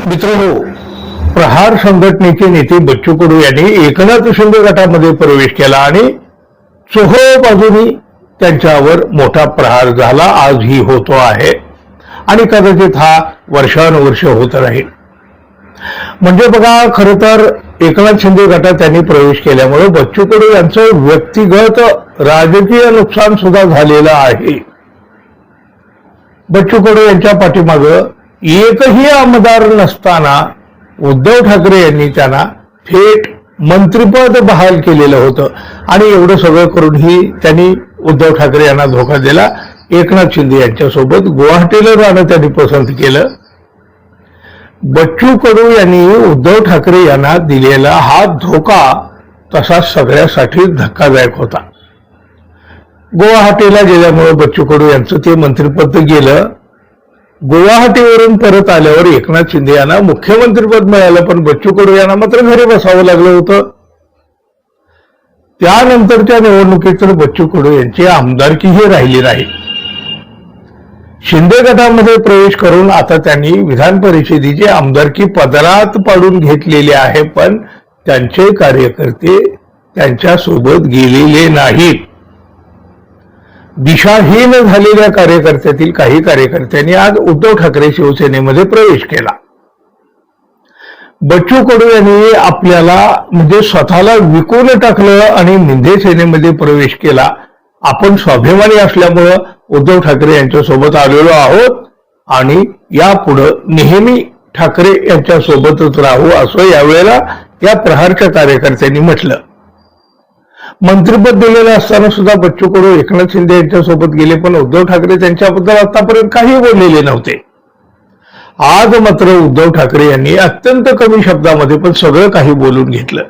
मित्रांनो, प्रहार संघटनेचे नेते बच्चू कडू यांनी एकनाथ शिंदे गटामध्ये प्रवेश केला आणि चोहोबाजूनी त्यांच्यावर मोठा प्रहार झाला. आजही होतो आहे आणि कदाचित हा वर्षानुवर्ष होत राहील. म्हणजे बघा, खरं तर एकनाथ शिंदे गटात त्यांनी प्रवेश केल्यामुळे बच्चू कडू यांचं व्यक्तिगत राजकीय नुकसान सुद्धा झालेलं आहे. बच्चू कडू यांच्या पाठीमागं एकही आमदार नसताना उद्धव ठाकरे यांनी त्यांना थेट मंत्रिपद बहाल केलेलं होतं आणि एवढं सगळं करूनही त्यांनी उद्धव ठाकरे यांना धोका दिला. एकनाथ शिंदे यांच्यासोबत गुवाहाटीला जाणं त्यांनी पसंत केलं. बच्चू कडू यांनी उद्धव ठाकरे यांना दिलेला हा धोका तसा सगळ्यासाठी धक्कादायक होता. गुवाहाटीला गेल्यामुळे बच्चू कडू यांचं ते मंत्रिपद गेलं. गुवाहाटीवरून परत आल्यावर एकनाथ शिंदे यांना मुख्यमंत्रीपद मिळालं, पण बच्चू कडू यांना मात्र घरी बसावं लागलं होतं. त्यानंतरच्या निवडणुकीत तर बच्चू कडू यांची आमदारकीही राहिली नाही. शिंदे गटामध्ये प्रवेश करून आता त्यांनी विधान परिषदेची आमदारकी पदरात पाडून घेतलेली आहे, पण त्यांचे कार्यकर्ते त्यांच्यासोबत गेलेले नाहीत. दिशाहीन झालेल्या कार्यकर्त्यातील काही कार्यकर्त्यांनी आज उद्धव ठाकरे शिवसेनेमध्ये प्रवेश केला. बच्चू कडू यांनी आपल्याला म्हणजे स्वतःला विकून टाकलं आणि मिंधे सेनेमध्ये प्रवेश केला. आपण स्वाभिमानी असल्यामुळं उद्धव ठाकरे यांच्यासोबत आलेलो आहोत आणि यापुढे नेहमी ठाकरे यांच्यासोबतच राहू, असं यावेळेला या प्रहारच्या कार्यकर्त्यांनी म्हटलं. मंत्रिपद दिलेलं असताना सुद्धा बच्चू कडू एकनाथ शिंदे यांच्यासोबत गेले, पण उद्धव ठाकरे त्यांच्याबद्दल आतापर्यंत काही बोललेले नव्हते. आज मात्र उद्धव ठाकरे यांनी अत्यंत कमी शब्दामध्ये पण सगळं काही बोलून घेतलं.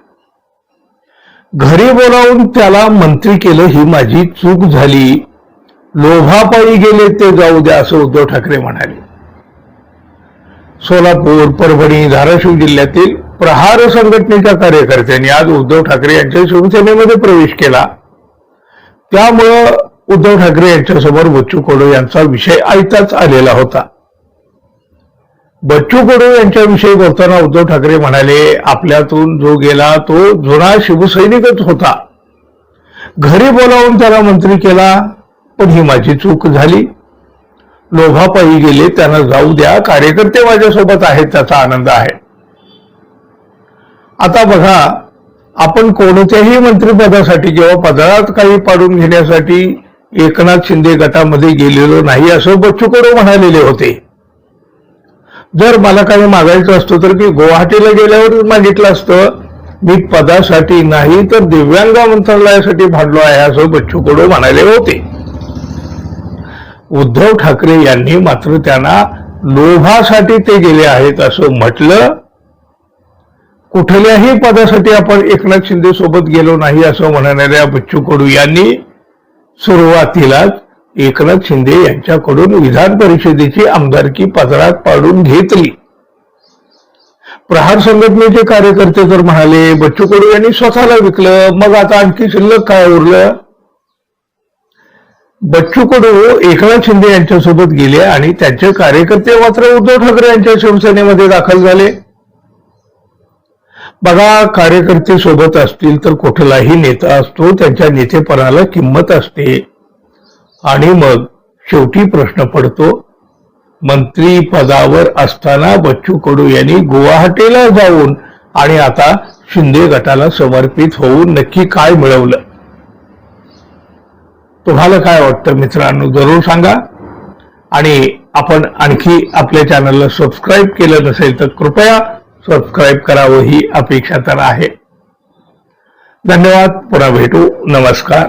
घरी बोलावून त्याला मंत्री केलं, ही माझी चूक झाली. लोभापायी गेले ते जाऊ द्या, असं उद्धव ठाकरे म्हणाले. सोलापूर, परभणी, धाराशिव जिल्ह्यातील प्रहार संघटनेच्या कार्यकर्त्यांनी आज उद्धव ठाकरे यांच्या शिवसेनेमध्ये प्रवेश केला. त्यामुळं उद्धव ठाकरे यांच्यासमोर बच्चू कडू यांचा विषय ऐकताच आलेला होता. बच्चू कडू यांच्याविषयी बोलताना उद्धव ठाकरे म्हणाले, आपल्यातून जो गेला तो जुना शिवसैनिकच होता. घरी बोलावून त्याला मंत्री केला, पण ही माझी चूक झाली. लोभापायी गेले, त्यांना जाऊ द्या. कार्यकर्ते माझ्यासोबत आहेत, त्याचा आनंद आहे. आता बघा, आपण कोणत्याही मंत्रिपदासाठी किंवा पदरात काही पाडून घेण्यासाठी एकनाथ शिंदे गटामध्ये गेलेलो नाही, असं बच्चू कडू म्हणालेले होते. जर मला काही मागायचं असतं तर मी गुवाहाटीला गेल्यावर मागितलं असतं. मी पदासाठी नाही तर दिव्यांग मंत्रालयासाठी भांडलो आहे, असं बच्चू कडू म्हणाले होते. उद्धव ठाकरे यांनी मात्र त्यांना लोभासाठी ते गेले आहेत असं म्हटलं. कुठल्याही पदासाठी आपण एकनाथ शिंदे सोबत गेलो नाही असं म्हणणाऱ्या बच्चू कडू यांनी सुरुवातीलाच एकनाथ शिंदे यांच्याकडून विधान परिषदेची आमदारकी पदरात पाडून घेतली. प्रहार संघटनेचे कार्यकर्ते तर म्हणाले, बच्चू कडू यांनी स्वतःला विकलं, मग आता आणखी शिल्लक काय उरलं. बच्चू कडू एकनाथ शिंदे यांच्यासोबत गेले आणि त्यांचे कार्यकर्ते मात्र उद्धव ठाकरे यांच्या शिवसेनेमध्ये दाखल झाले. बघा, कार्यकर्ते सोबत असतील तर कुठलाही नेता असतो, त्यांच्या नेतेपणाला किंमत असते. आणि मग शेवटी प्रश्न पडतो, मंत्री पदावर असताना बच्चू कडू यांनी गुवाहाटीला जाऊन आणि आता शिंदे गटाला समर्पित होऊन नक्की काय मिळवलं. तुम्हाला काय वाटतं मित्रांनो, जरूर सांगा. आणि आपण आणखी आपल्या चॅनलला सबस्क्राईब केलं नसेल तर कृपया सबस्क्राईब करावं, ही अपेक्षा तर आहे. धन्यवाद. पुन्हा भेटू. नमस्कार.